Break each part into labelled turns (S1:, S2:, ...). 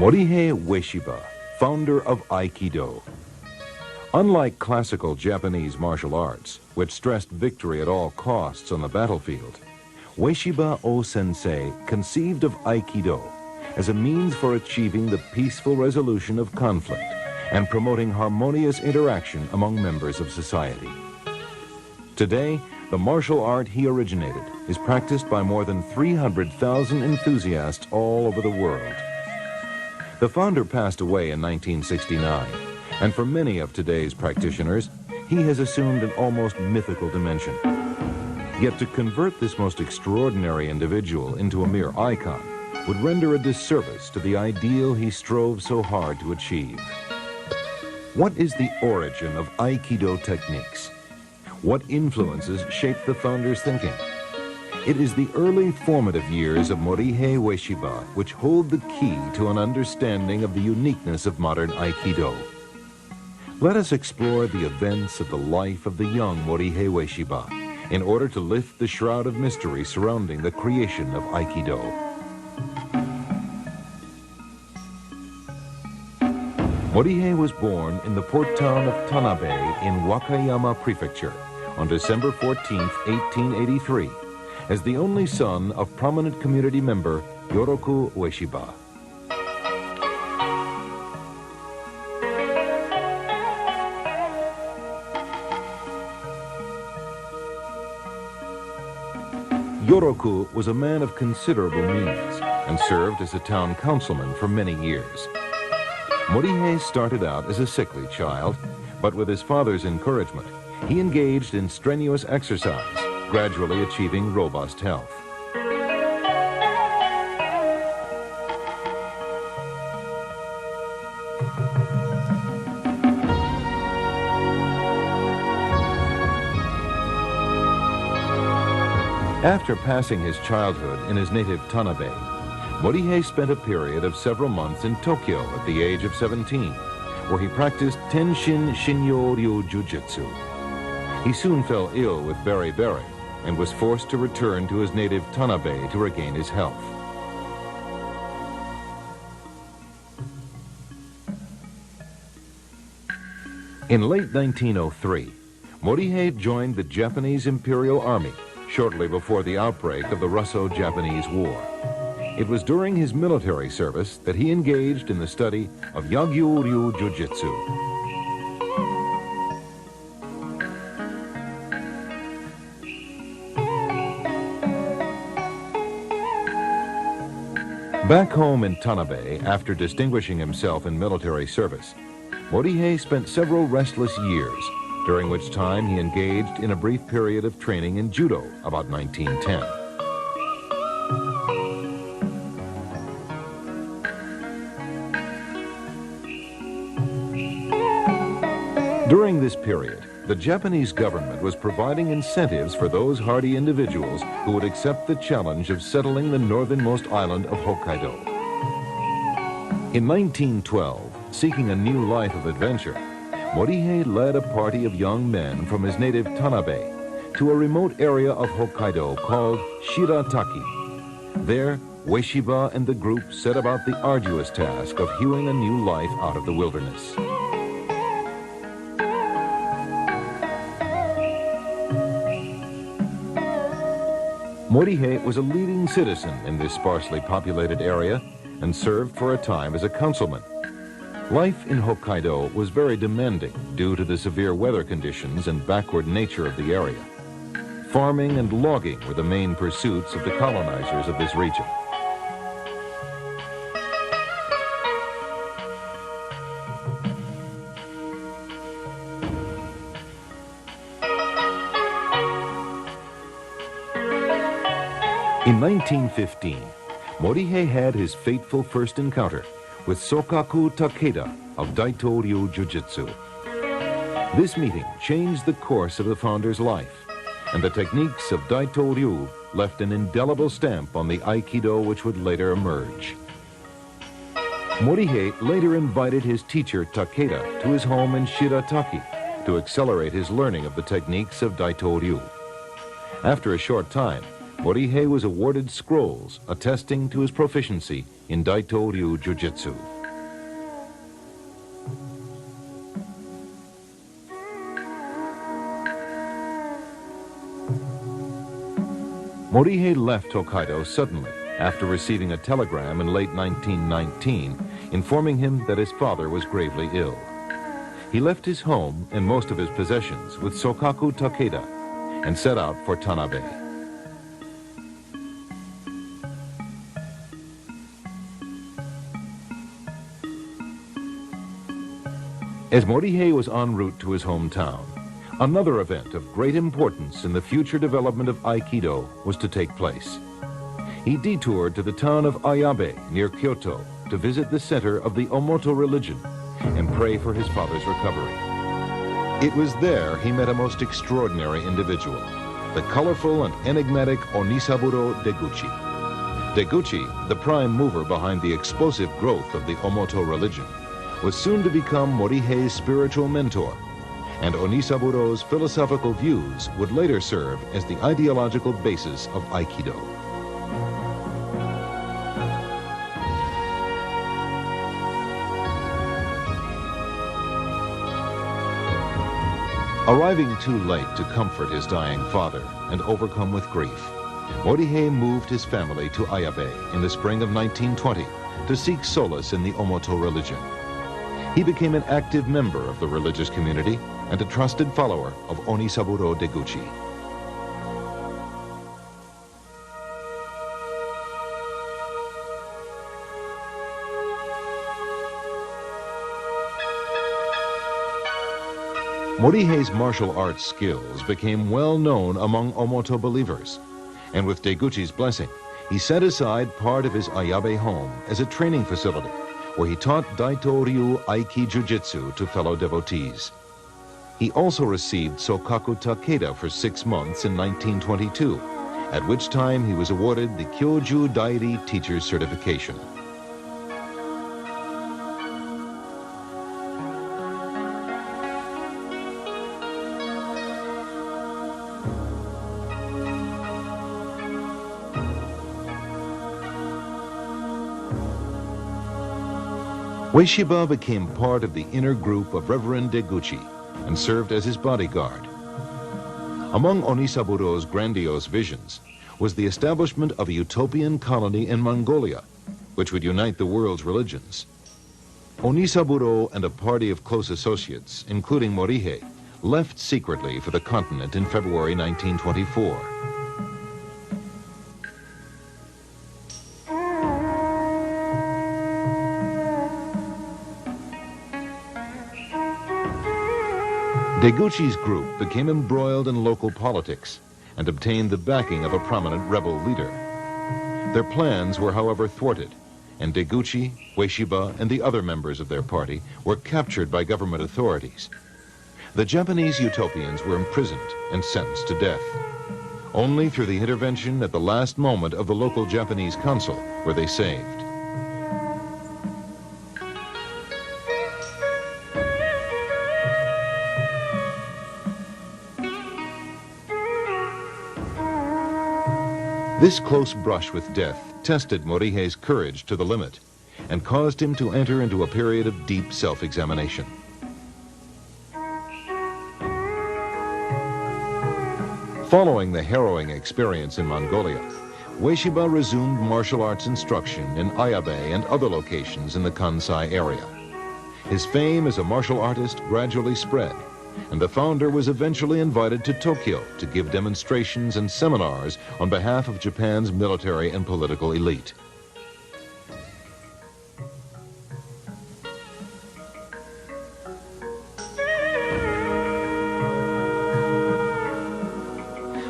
S1: Morihei Ueshiba, founder of Aikido. Unlike classical Japanese martial arts, which stressed victory at all costs on the battlefield, Ueshiba Ōsensei conceived of Aikido as a means for achieving the peaceful resolution of conflict and promoting harmonious interaction among members of society. Today, the martial art he originated is practiced by more than 300,000 enthusiasts all over the world. The founder passed away in 1969, and for many of today's practitioners, he has assumed an almost mythical dimension. Yet to convert this most extraordinary individual into a mere icon would render a disservice to the ideal he strove so hard to achieve. What is the origin of Aikido techniques? What influences shaped the founder's thinking? It is the early formative years of Morihei Ueshiba which hold the key to an understanding of the uniqueness of modern Aikido. Let us explore the events of the life of the young Morihei Ueshiba in order to lift the shroud of mystery surrounding the creation of Aikido. Morihei was born in the port town of Tanabe in Wakayama Prefecture on December 14, 1883, as the only son of prominent community member Yoroku Ueshiba. Yoroku was a man of considerable means and served as a town councilman for many years. Morihei started out as a sickly child, but with his father's encouragement, he engaged in strenuous exercise, gradually achieving robust health. After passing his childhood in his native Tanabe, Morihei spent a period of several months in Tokyo at the age of 17, where he practiced Tenshin Shinryo Jujutsu. He soon fell ill with beriberi and was forced to return to his native Tanabe to regain his health. In late 1903, Morihei joined the Japanese Imperial Army shortly before the outbreak of the Russo-Japanese War. It was during his military service that he engaged in the study of Daitō-ryū Jujutsu. Back home in Tanabe, after distinguishing himself in military service, Morihei spent several restless years, during which time he engaged in a brief period of training in judo about 1910. During this period, the Japanese government was providing incentives for those hardy individuals who would accept the challenge of settling the northernmost island of Hokkaido. In 1912, seeking a new life of adventure, Morihei led a party of young men from his native Tanabe to a remote area of Hokkaido called Shirataki. There, Ueshiba and the group set about the arduous task of hewing a new life out of the wilderness. Morihei was a leading citizen in this sparsely populated area and served for a time as a councilman. Life in Hokkaido was very demanding due to the severe weather conditions and backward nature of the area. Farming and logging were the main pursuits of the colonizers of this region. In 1915, Morihei had his fateful first encounter with Sokaku Takeda of Daitō-ryū Jujutsu. This meeting changed the course of the founder's life, and the techniques of Daitō-ryū left an indelible stamp on the Aikido which would later emerge. Morihei later invited his teacher Takeda to his home in Shirataki to accelerate his learning of the techniques of Daitō-ryū. After a short time, Morihei was awarded scrolls attesting to his proficiency in Daitō-ryū Jiu-Jitsu. Morihei left Hokkaido suddenly after receiving a telegram in late 1919 informing him that his father was gravely ill. He left his home and most of his possessions with Sokaku Takeda and set out for Tanabe. As Morihei was en route to his hometown, another event of great importance in the future development of Aikido was to take place. He detoured to the town of Ayabe near Kyoto to visit the center of the Ōmoto religion and pray for his father's recovery. It was there he met a most extraordinary individual, the colorful and enigmatic Onisaburo Deguchi. Deguchi, the prime mover behind the explosive growth of the Ōmoto religion, was soon to become Morihei's spiritual mentor, and Onisaburo's philosophical views would later serve as the ideological basis of Aikido. Arriving too late to comfort his dying father and overcome with grief, Morihei moved his family to Ayabe in the spring of 1920 to seek solace in the Ōmoto religion. He became an active member of the religious community and a trusted follower of Onisaburo Deguchi. Morihei's martial arts skills became well known among Ōmoto believers, and with Deguchi's blessing, he set aside part of his Ayabe home as a training facility where he taught Daitō-ryū aiki-jūjutsu to fellow devotees. He also received Sokaku Takeda for 6 months in 1922, at which time he was awarded the Kyoju Dairi Teacher's Certification. Ueshiba became part of the inner group of Reverend Deguchi and served as his bodyguard. Among Onisaburo's grandiose visions was the establishment of a utopian colony in Mongolia, which would unite the world's religions. Onisaburo and a party of close associates, including Morihei, left secretly for the continent in February 1924. Deguchi's group became embroiled in local politics and obtained the backing of a prominent rebel leader. Their plans were, however, thwarted, and Deguchi, Ueshiba, and the other members of their party were captured by government authorities. The Japanese utopians were imprisoned and sentenced to death. Only through the intervention at the last moment of the local Japanese consul were they saved. This close brush with death tested Morihei's courage to the limit and caused him to enter into a period of deep self-examination. Following the harrowing experience in Mongolia, Ueshiba resumed martial arts instruction in Ayabe and other locations in the Kansai area. His fame as a martial artist gradually spread, and the founder was eventually invited to Tokyo to give demonstrations and seminars on behalf of Japan's military and political elite.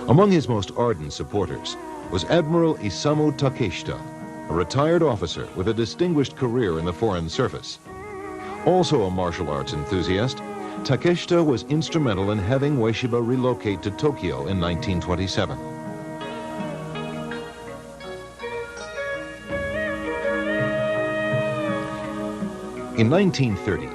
S1: Among his most ardent supporters was Admiral Isamu Takeshita, a retired officer with a distinguished career in the Foreign Service. Also a martial arts enthusiast, Takeshita was instrumental in having Ueshiba relocate to Tokyo in 1927. In 1930,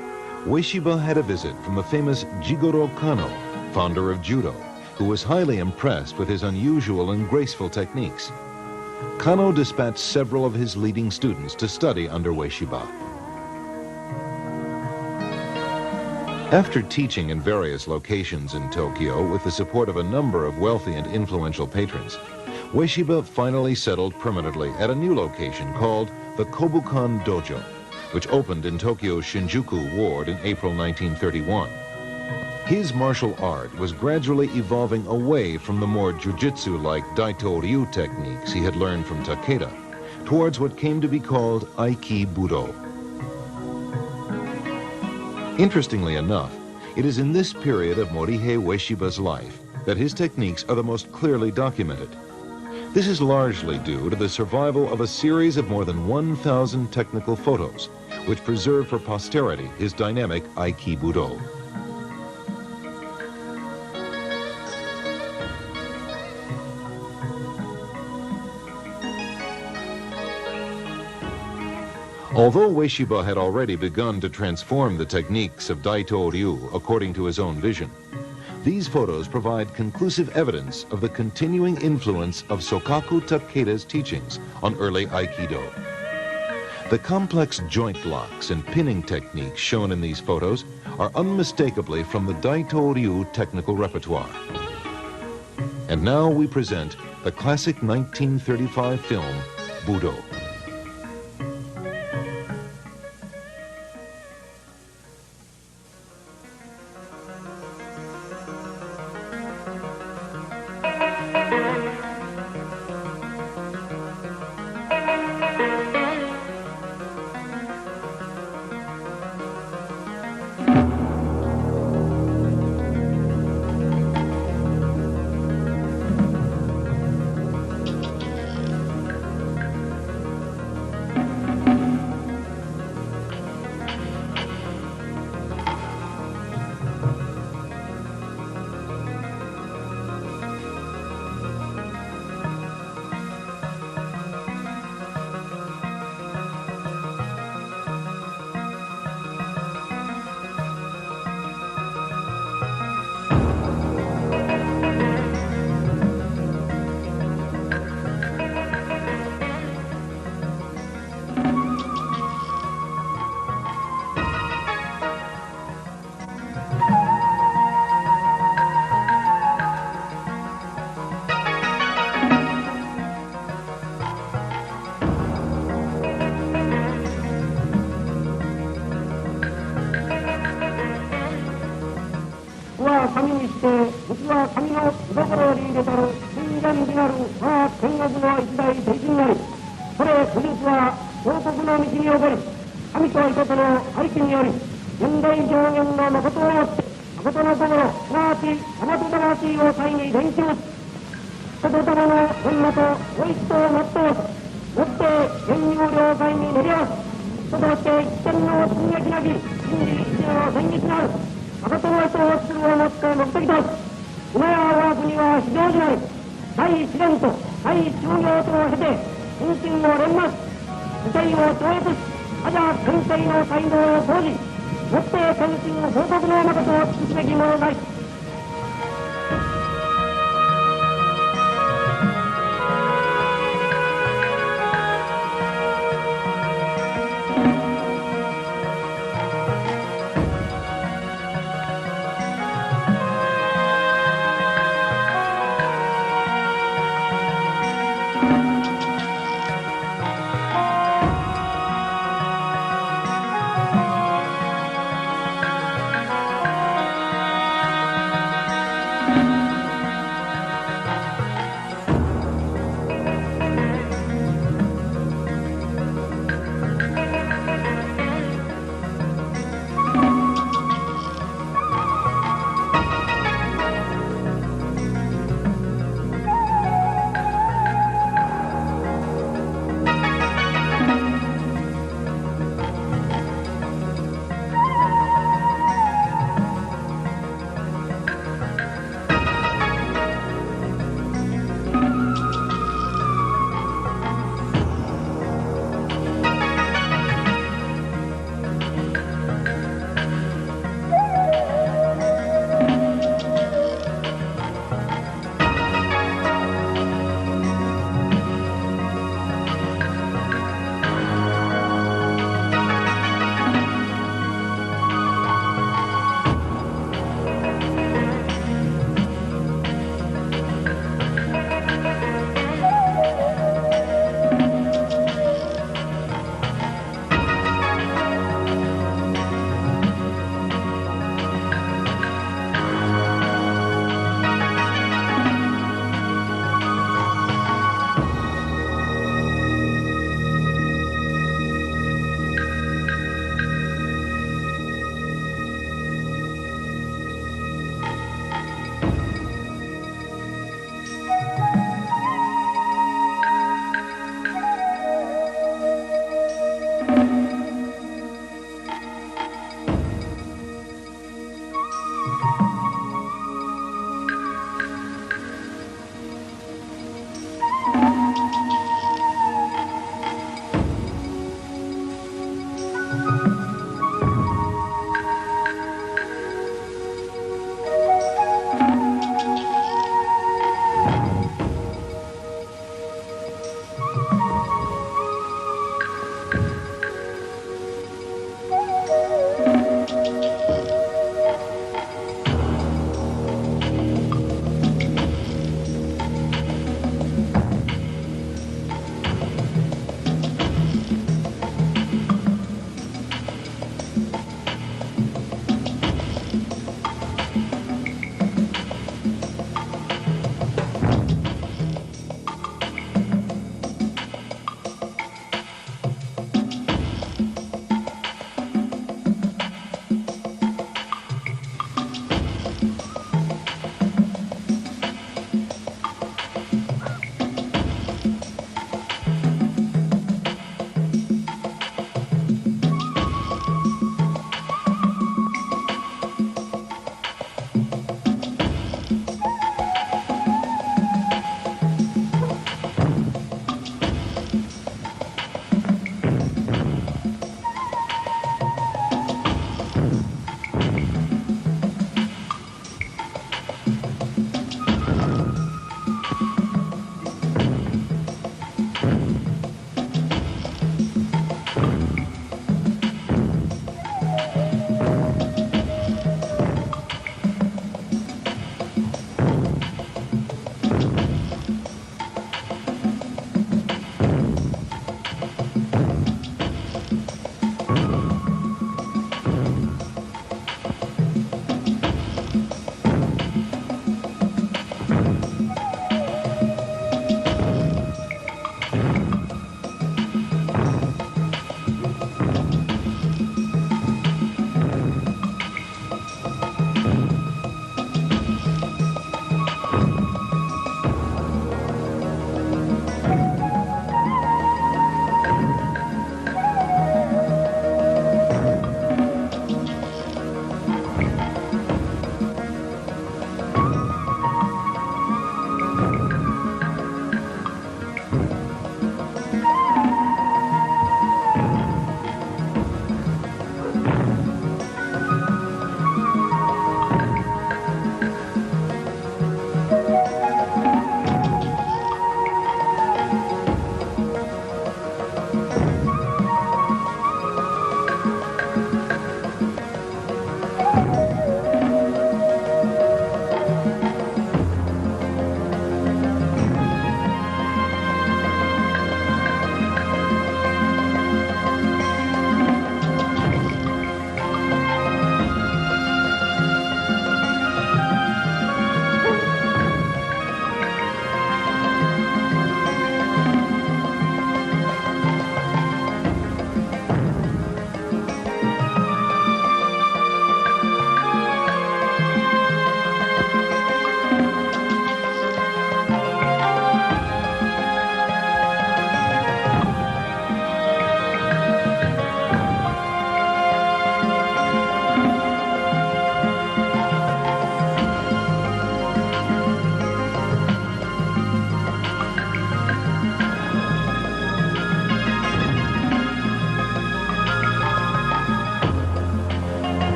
S1: Ueshiba had a visit from the famous Jigoro Kano, founder of judo, who was highly impressed with his unusual and graceful techniques. Kano dispatched several of his leading students to study under Ueshiba. After teaching in various locations in Tokyo with the support of a number of wealthy and influential patrons, Ueshiba finally settled permanently at a new location called the Kobukan Dojo, which opened in Tokyo's Shinjuku ward in April 1931. His martial art was gradually evolving away from the more jujitsu-like Daitō-ryū techniques he had learned from Takeda, towards what came to be called aiki-būdō. Interestingly enough, it is in this period of Morihei Ueshiba's life that his techniques are the most clearly documented. This is largely due to the survival of a series of more than 1,000 technical photos, which preserve for posterity his dynamic aiki-būdō. Although Ueshiba had already begun to transform the techniques of Daitō-ryū according to his own vision, these photos provide conclusive evidence of the continuing influence of Sokaku Takeda's teachings on early Aikido. The complex joint locks and pinning techniques shown in these photos are unmistakably from the Daitō-ryū technical repertoire. And now we present the classic 1935 film, Budo.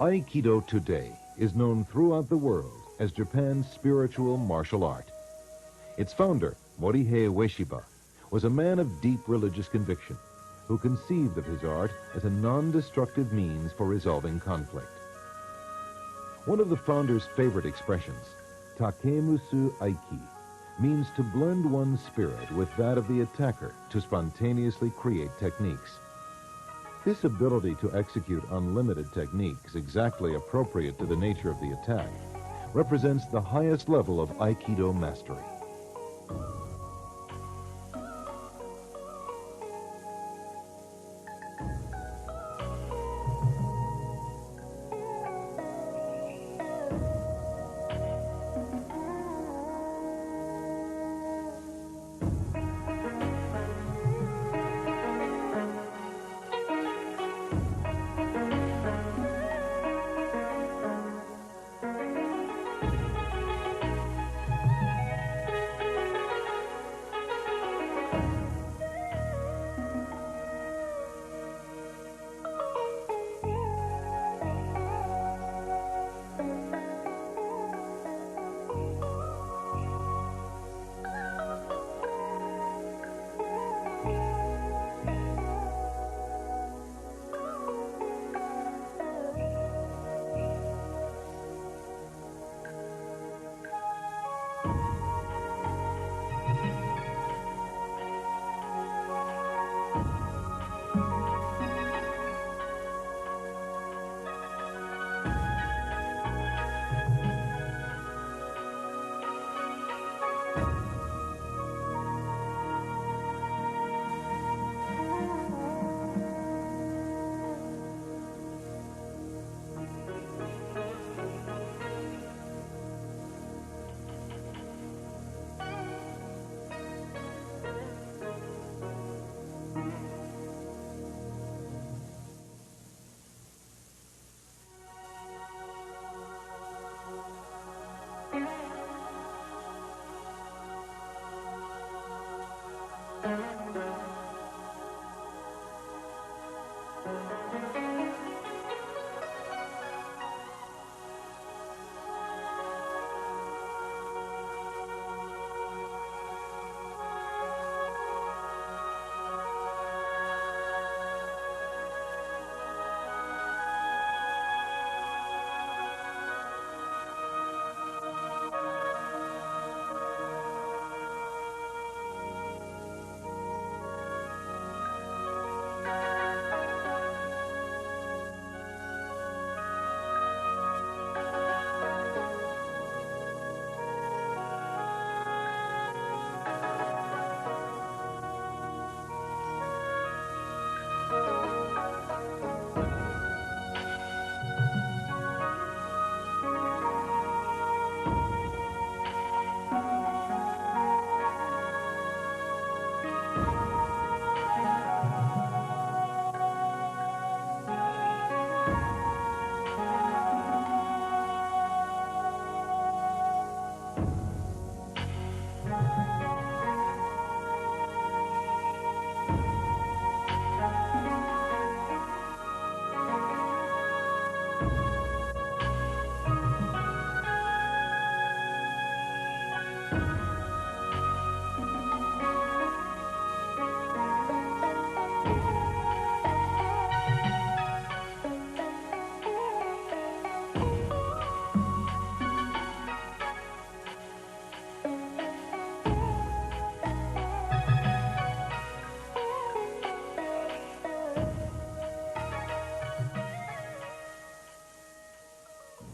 S1: Aikido today is known throughout the world as Japan's spiritual martial art. Its founder, Morihei Ueshiba, was a man of deep religious conviction who conceived of his art as a non-destructive means for resolving conflict. One of the founder's favorite expressions, takemusu aiki, means to blend one's spirit with that of the attacker to spontaneously create techniques. This ability to execute unlimited techniques exactly appropriate to the nature of the attack represents the highest level of Aikido mastery.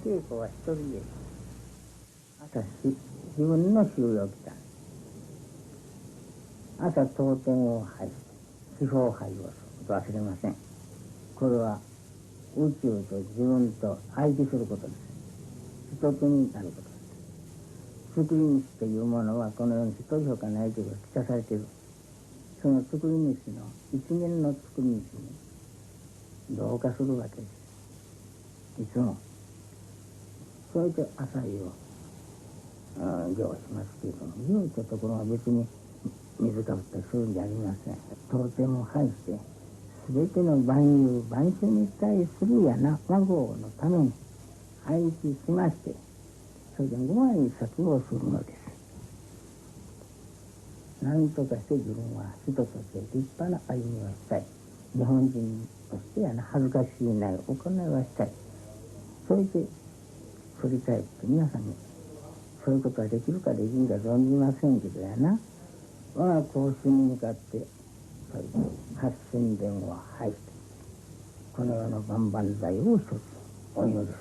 S2: 稽古は一人で、朝自分の習を起きた。朝当店を拝して、四方拝をすること忘れません。これは宇宙と自分と愛知することです。一つになることです。作り主というものはこの世に一人しかないということが記されている。その作り主の一年の作り主に同化するわけです。いつも。それで朝湯を行しますけれども、行というところは別に水かぶったりするんじゃありません。当店を拝して、すべての万有、万種に対する和合のために愛知しまして、それでご挨拶をするのです。何とかして自分は人として立派な歩みをしたい。日本人として恥ずかしいない行いはしたい。それで振り返って皆さんに、そういうことができるかできるか存じませんけど我が講師に向かって、そういう八千伝を拝して、この世の万々歳を一つお祈りする。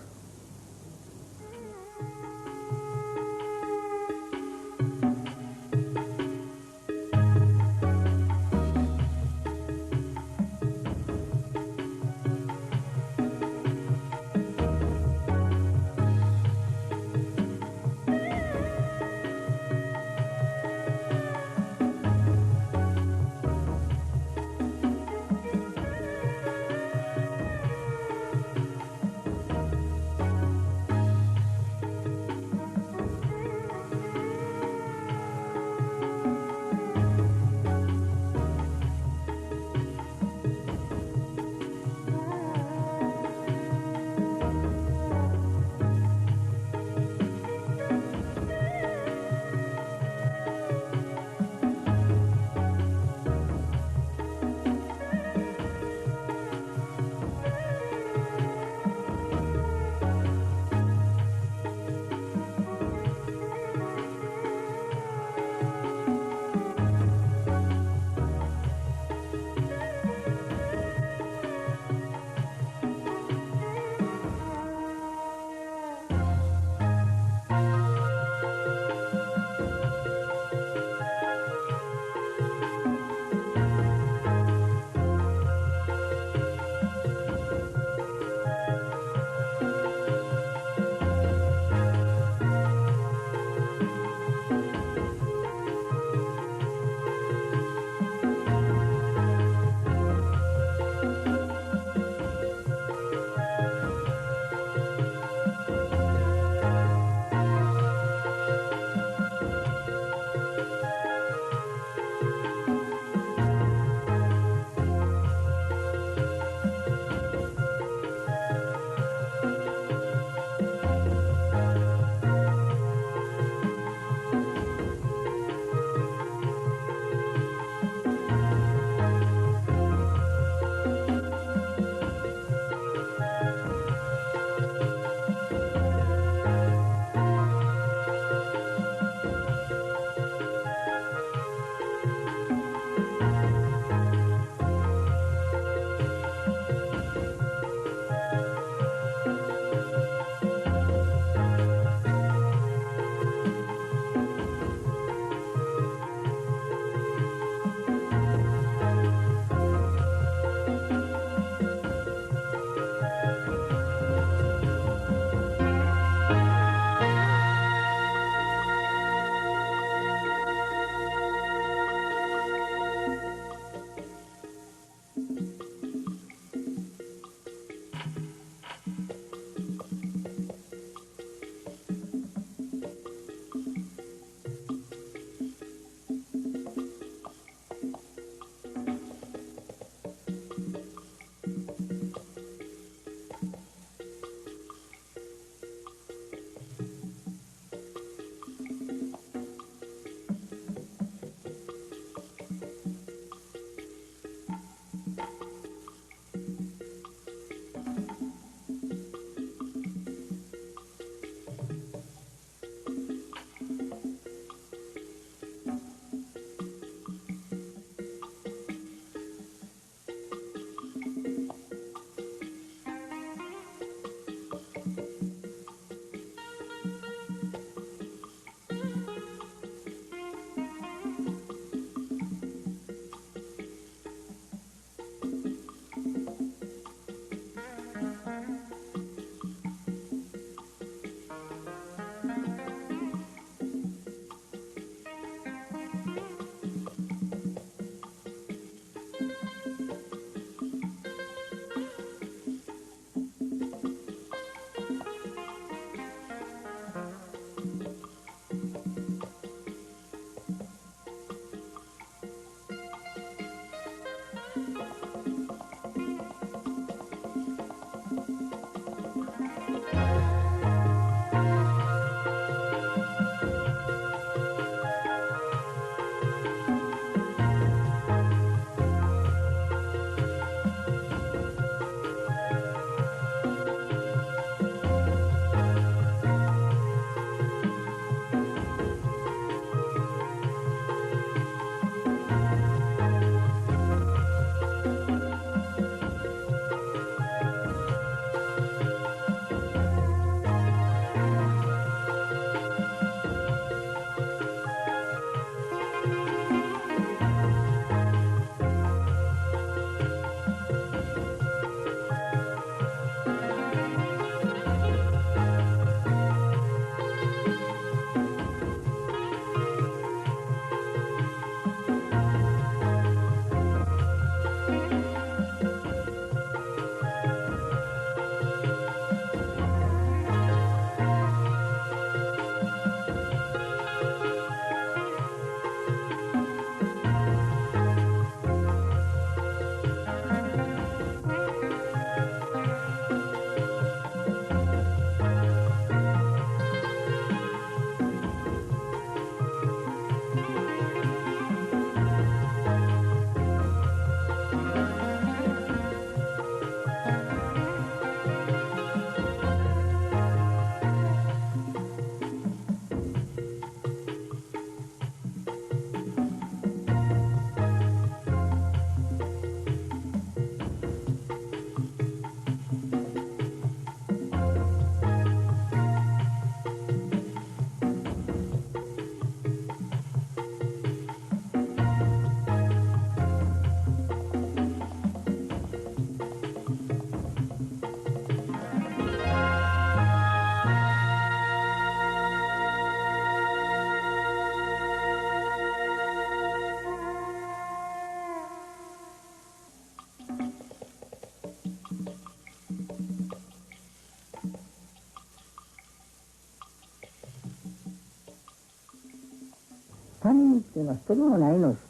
S2: 人っていうのは一人もないのです。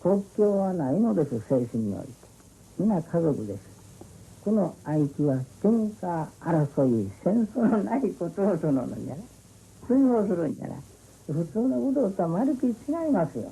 S2: 国境はないのです、精神において。皆家族です。この愛機は喧嘩、争い、戦争のないことをそのんじゃない。追放するんじゃない。普通の武道とはまるっきり違いますよ。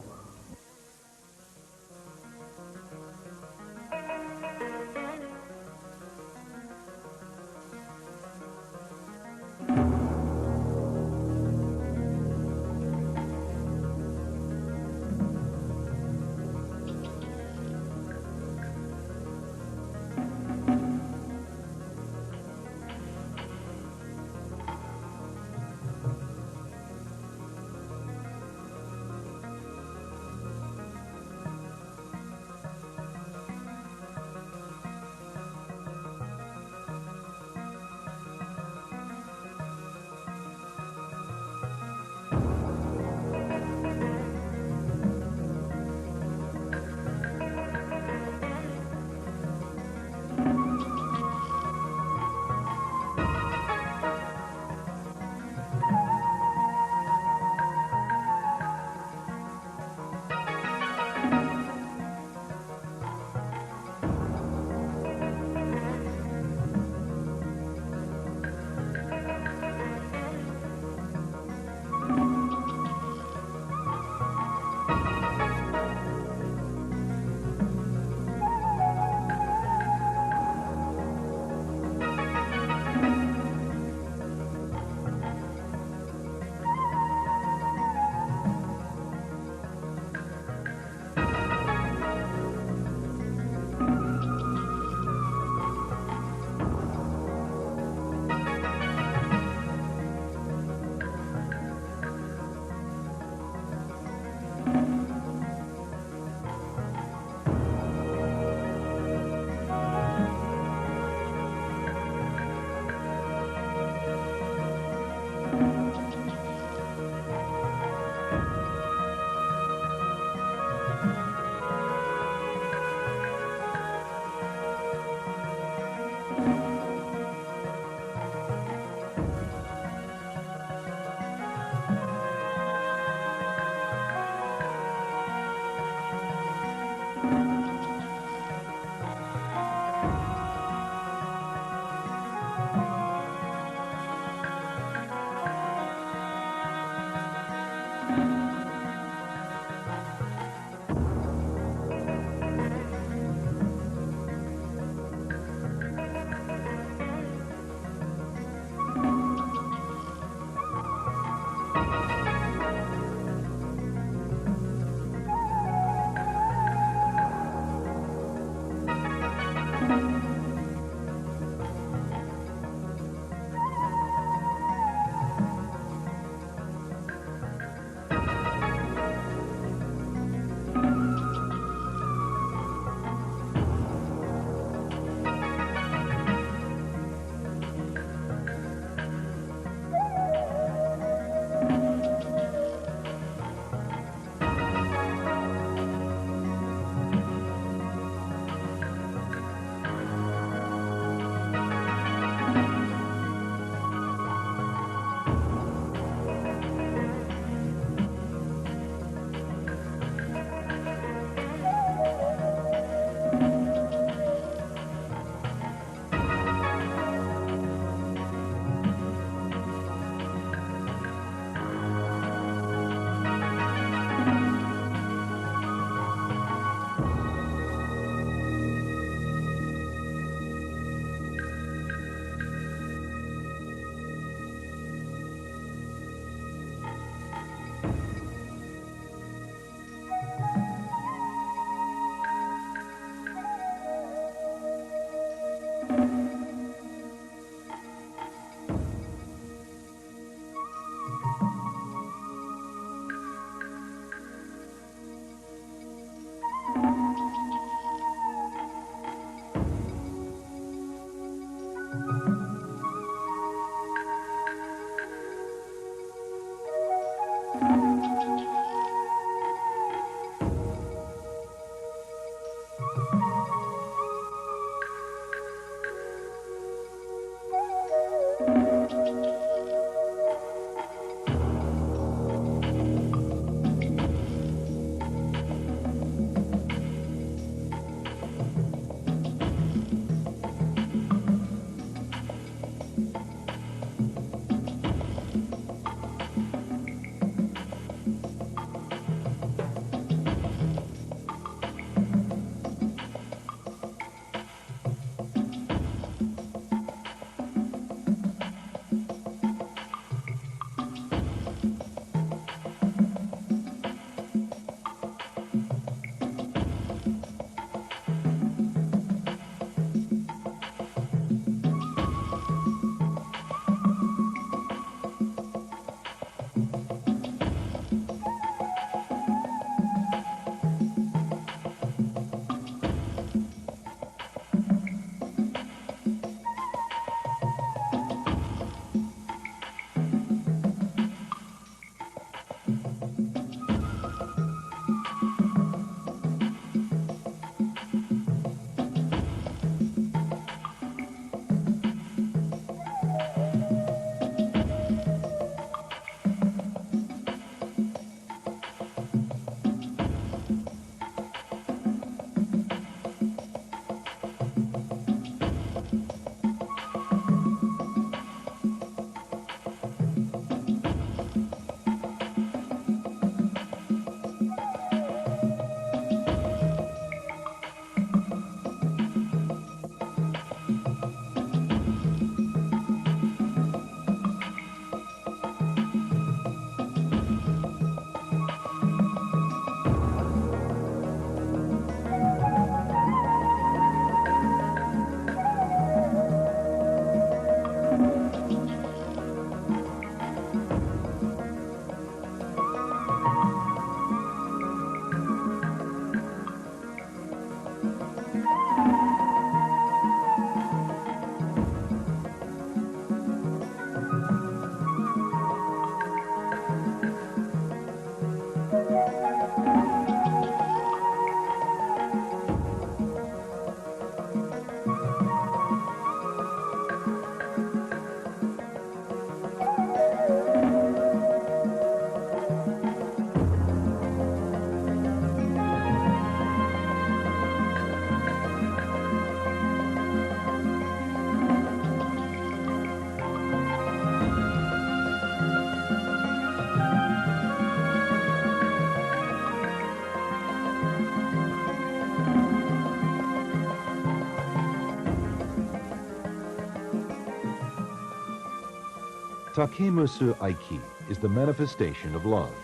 S1: Takemusu Aiki is the manifestation of love.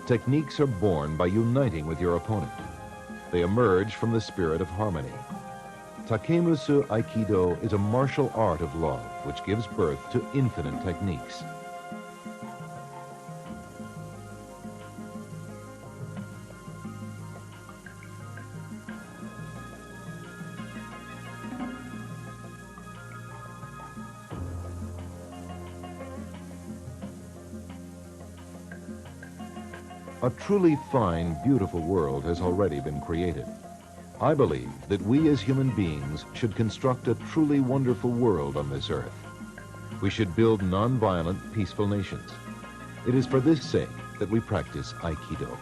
S1: Techniques are born by uniting with your opponent. They emerge from the spirit of harmony. Takemusu Aikido is a martial art of love which gives birth to infinite techniques. A truly fine, beautiful world has already been created. I believe that we as human beings should construct a truly wonderful world on this earth. We should build non-violent, peaceful nations. It is for this sake that we practice Aikido.